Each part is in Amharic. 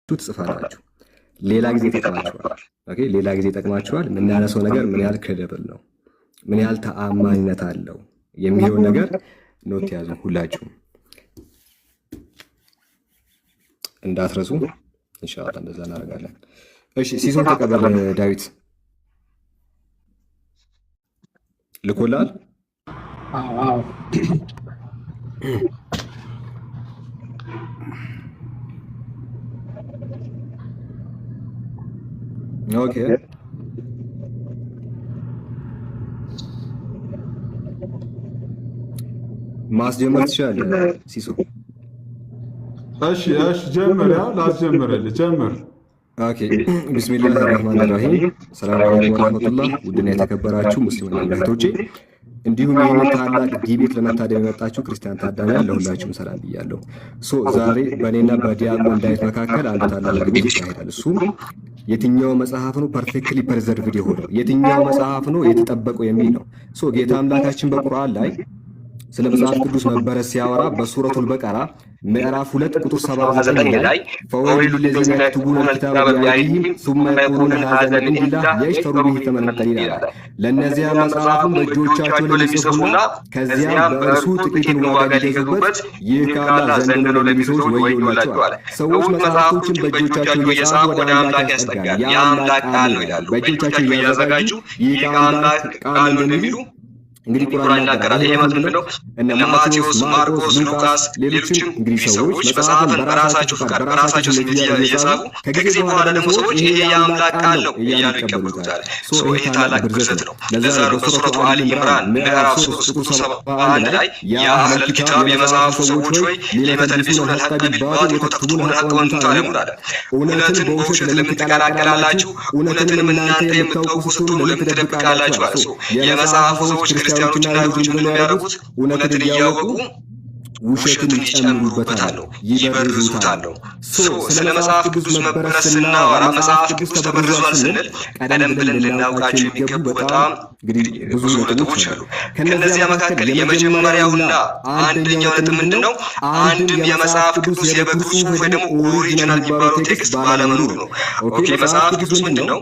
ትጽፋላችሁ። ሌላ ጊዜ ይጠቅማችኋል። ኦኬ፣ ሌላ ጊዜ ይጠቅማችኋል። የምናነሳው ነገር ምን ያህል ክሬዲብል ነው፣ ምን ያህል ተአማኝነት አለው የሚሆን ነገር ኖት ያዙ። ሁላችሁም እንዳትረሱ። ኢንሻአላህ እንደዛ እናደርጋለን። እሺ፣ ሲሶን ተቀበል። ዳዊት ልኮላል። አዎ ኦኬ ማስጀመር ትችላለህ ሲሶ። እሺ ጀምር። ያው ላስጀምርልህ፣ ጀምር። ኦኬ ቢስሚላህ አርህማን አርሂም። ሰላም አለይኩም ወራህመቱላህ። ውድና የተከበራችሁ ሙስሊም እህቶቼ እንዲሁም ይህንን ታላቅ ዲቤት ለመታደም የመጣችሁ ክርስቲያን ታዳሚያን ለሁላችሁም ሰላም ብያለሁ። ዛሬ በእኔና በዲያቆን ዳዊት መካከል አንድ ታላቅ ዲቤት ይካሄዳል። እሱም የትኛው መጽሐፍ ነው ፐርፌክትሊ ፕሬዘርቭድ የሆነው፣ የትኛው መጽሐፍ ነው የተጠበቀው የሚል ነው። ጌታ አምላካችን በቁርአን ላይ ስለ መጽሐፍ ቅዱስ መበረስ ሲያወራ በሱረቱል በቀራ ምዕራፍ 2 ቁጥር 79 ላይ ፈወይሉ ለለዚነ የክቱቡነ አልኪታበ ቢአይዲሂም ثم يقولون هذا من الله يشتروا به ثمنا قليلا ለነዚያ መጽሐፉን በእጆቻቸው ለሚጽፉና ከዚያም በእርሱ ጥቂትን ዋጋ ሊገዙበት ይህ ከአላህ ዘንድ ነው ለሚሉ ሰዎች ወዮላቸው አለ። ሰዎች መጽሐፎችን በእጆቻቸው እየጻፉ ወደ አምላክ ያስጠጋል፣ የአምላክ ቃል ነው ይላሉ። በእጆቻቸው እያዘጋጁ ይህ ከአምላክ ቃል ነው እንደሚሉ እንግዲህ ቁርአን ይናገራል። ይሄ ማለት ምንድነው? እነ ማቴዎስ፣ ማርቆስ፣ ሉቃስ ሌሎችም እንግዲህ ሰዎች መጽሐፍን በራሳቸው ፍቃድ በራሳቸው ልጅ እየጻፉ ከጊዜ በኋላ ደግሞ ሰዎች ይሄ የአምላክ ቃል ነው እያሉ ይቀበሉታል። ይሄ ታላቅ ብርዘት ነው። ለዛ ነው በሱረቱ አሊ ኢምራን ምዕራፍ 3 ቁጥር 71 ላይ ያ አህለል ኪታብ የመጽሐፉ ሰዎች ሆይ ሊመ ተልቢሱነ አልሐቀ ቢልባጢል ወተክቱሙነ አልሐቀ ወአንቱም ተዕለሙን አለ። እውነትን በውሸት ለምን ትቀላቀላላችሁ? እውነትንም እናንተ የምታውቁ ስትሆኑ ለምን ትደብቃላችሁ አለ። የመጽሐፉ ሰዎች ክርስቲያኖችና አይሁዶች ምን የሚያደርጉት? እውነትን እያወቁ ውሸትን ይጨምሩበታል፣ ይበርዙታል። ስለ መጽሐፍ ቅዱስ መበረስ ስናወራ መጽሐፍ ቅዱስ ተበርዟል ስንል ቀደም ብለን ልናውቃቸው የሚገቡ በጣም ብዙ ነጥቦች አሉ። ከነዚያ መካከል የመጀመሪያውና አንደኛው ነጥብ ምንድን ነው? አንድም የመጽሐፍ ቅዱስ የበኩር ጽሑፍ ወይ ደግሞ ኦሪጂናል የሚባለው ቴክስት ባለመኖሩ ነው። ኦኬ፣ መጽሐፍ ቅዱስ ምንድን ነው?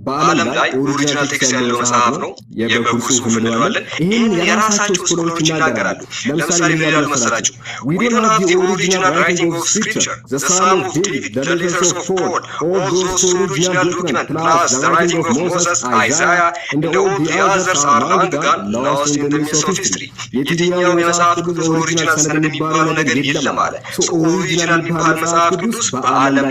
በዓለም ላይ ኦሪጂናል ቴክስት ያለው መጽሐፍ ነው፣ የበኩር ጽሑፍ እንለዋለን። ይህን የራሳቸው ስኮላሮች ይናገራሉ። ለምሳሌ ምን ይላሉ መሰላችሁ? we don't have the original writing of scripture, the psalm of David, the letters of Paul, all those original documents plus the writing of Moses, Isaiah and all the others are long gone, lost in the midst of history. የትኛው የመጽሐፍ ቅዱስ ኦሪጂናል ሰነድ የሚባለው ነገር የለም አለ። ኦሪጂናል የሚባል መጽሐፍ ቅዱስ በዓለም